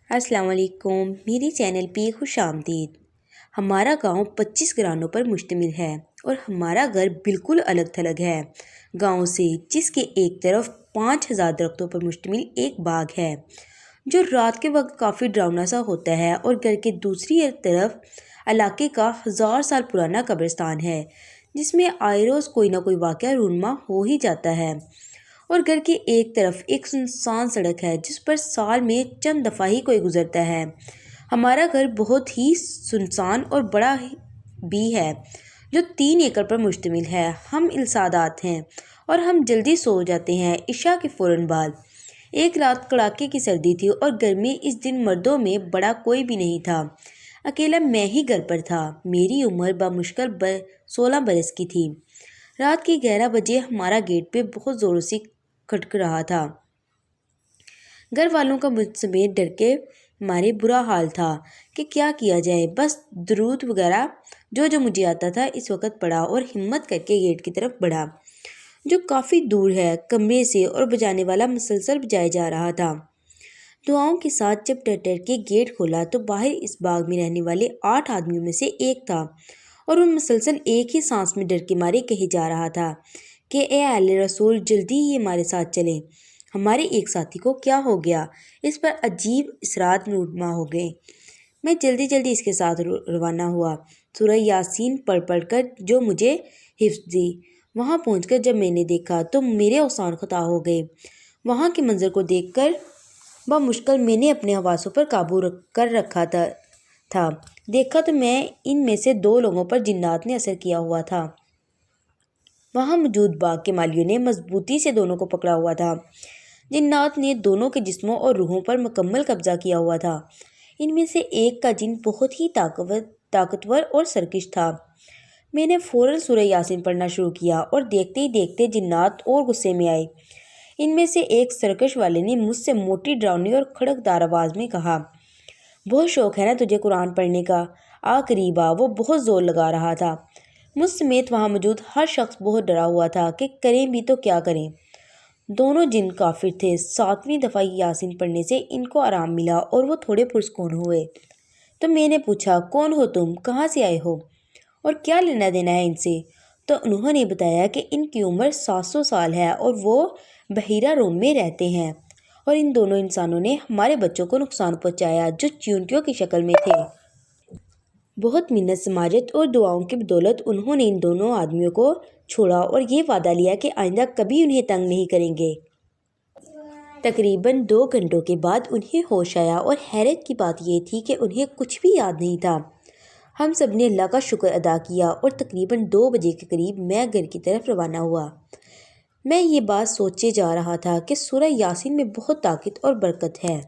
السلام علیکم، میری چینل پہ خوش آمدید۔ ہمارا گاؤں 25 گرانوں پر مشتمل ہے اور ہمارا گھر بالکل الگ تھلگ ہے گاؤں سے، جس کے ایک طرف 5000 درختوں پر مشتمل ایک باغ ہے جو رات کے وقت کافی ڈراؤنا سا ہوتا ہے، اور گھر کے دوسری طرف علاقے کا 1000 سال پرانا قبرستان ہے جس میں آئے روز کوئی نہ کوئی واقعہ رونما ہو ہی جاتا ہے، اور گھر کے ایک طرف ایک سنسان سڑک ہے جس پر سال میں چند دفعہ ہی کوئی گزرتا ہے۔ ہمارا گھر بہت ہی سنسان اور بڑا بھی ہے جو 3 ایکڑ پر مشتمل ہے۔ ہم انسداد ہیں اور ہم جلدی سو جاتے ہیں عشاء کے فوراً بعد۔ ایک رات کڑاکے کی سردی تھی اور گھر میں اس دن مردوں میں بڑا کوئی بھی نہیں تھا، اکیلا میں ہی گھر پر تھا۔ میری عمر بمشکل 16 برس کی تھی۔ رات کے 11 بجے ہمارا گیٹ پہ بہت زوروں سے کھٹک رہا تھا۔ گھر والوں کا مجھ سمیت ڈر کے مارے برا حال تھا کہ کیا کیا جائے۔ بس درود وغیرہ جو مجھے آتا تھا اس وقت پڑھا اور ہمت کر کے گیٹ کی طرف بڑھا جو کافی دور ہے کمرے سے، اور بجانے والا مسلسل بجایا جا رہا تھا۔ دعاؤں کے ساتھ جب ڈر کے گیٹ کھولا تو باہر اس باغ میں رہنے والے 8 آدمیوں میں سے ایک تھا، اور وہ مسلسل ایک ہی سانس میں ڈر کے مارے کہے جا رہا تھا کہ اے اہل رسول، جلدی ہی ہمارے ساتھ چلیں۔ ہمارے ایک ساتھی کو کیا ہو گیا؟ اس پر عجیب اثرات رونما ہو گئے۔ میں جلدی اس کے ساتھ روانہ ہوا، سورہ یاسین پڑھ کر جو مجھے حفظ دی۔ وہاں پہنچ کر جب میں نے دیکھا تو میرے اوزان خطا ہو گئے۔ وہاں کے منظر کو دیکھ کر بمشکل میں نے اپنے حواسوں پر قابو کر رکھا تھا۔ دیکھا تو میں ان میں سے 2 لوگوں پر جنات نے اثر کیا ہوا تھا۔ وہاں موجود باغ کے مالیوں نے مضبوطی سے دونوں کو پکڑا ہوا تھا۔ جنات نے دونوں کے جسموں اور روحوں پر مکمل قبضہ کیا ہوا تھا۔ ان میں سے ایک کا جن بہت ہی طاقتور اور سرکش تھا۔ میں نے فوراً سورہ یاسین پڑھنا شروع کیا اور دیکھتے ہی دیکھتے جنات اور غصے میں آئے۔ ان میں سے ایک سرکش والے نے مجھ سے موٹی ڈراؤنی اور کھڑکدار آواز میں کہا، بہت شوق ہے نا تجھے قرآن پڑھنے کا، آ قریب آ۔ وہ بہت زور لگا رہا تھا۔ مجھ سمیت وہاں موجود ہر شخص بہت ڈرا ہوا تھا کہ کریں بھی تو کیا کریں۔ دونوں جن کافر تھے۔ 7ویں دفعہ یاسین پڑھنے سے ان کو آرام ملا اور وہ تھوڑے پرسکون ہوئے۔ تو میں نے پوچھا، کون ہو تم؟ کہاں سے آئے ہو؟ اور کیا لینا دینا ہے ان سے؟ تو انہوں نے بتایا کہ ان کی عمر 700 سال ہے اور وہ بحیرہ روم میں رہتے ہیں، اور ان دونوں انسانوں نے ہمارے بچوں کو نقصان پہنچایا جو چیونٹیوں کی شکل میں تھے۔ بہت منت سماجت اور دعاؤں کی بدولت انہوں نے ان دونوں آدمیوں کو چھوڑا اور یہ وعدہ لیا کہ آئندہ کبھی انہیں تنگ نہیں کریں گے۔ تقریباً 2 گھنٹوں کے بعد انہیں ہوش آیا، اور حیرت کی بات یہ تھی کہ انہیں کچھ بھی یاد نہیں تھا۔ ہم سب نے اللہ کا شکر ادا کیا اور تقریباً 2 بجے کے قریب میں گھر کی طرف روانہ ہوا۔ میں یہ بات سوچے جا رہا تھا کہ سورہ یاسین میں بہت طاقت اور برکت ہے۔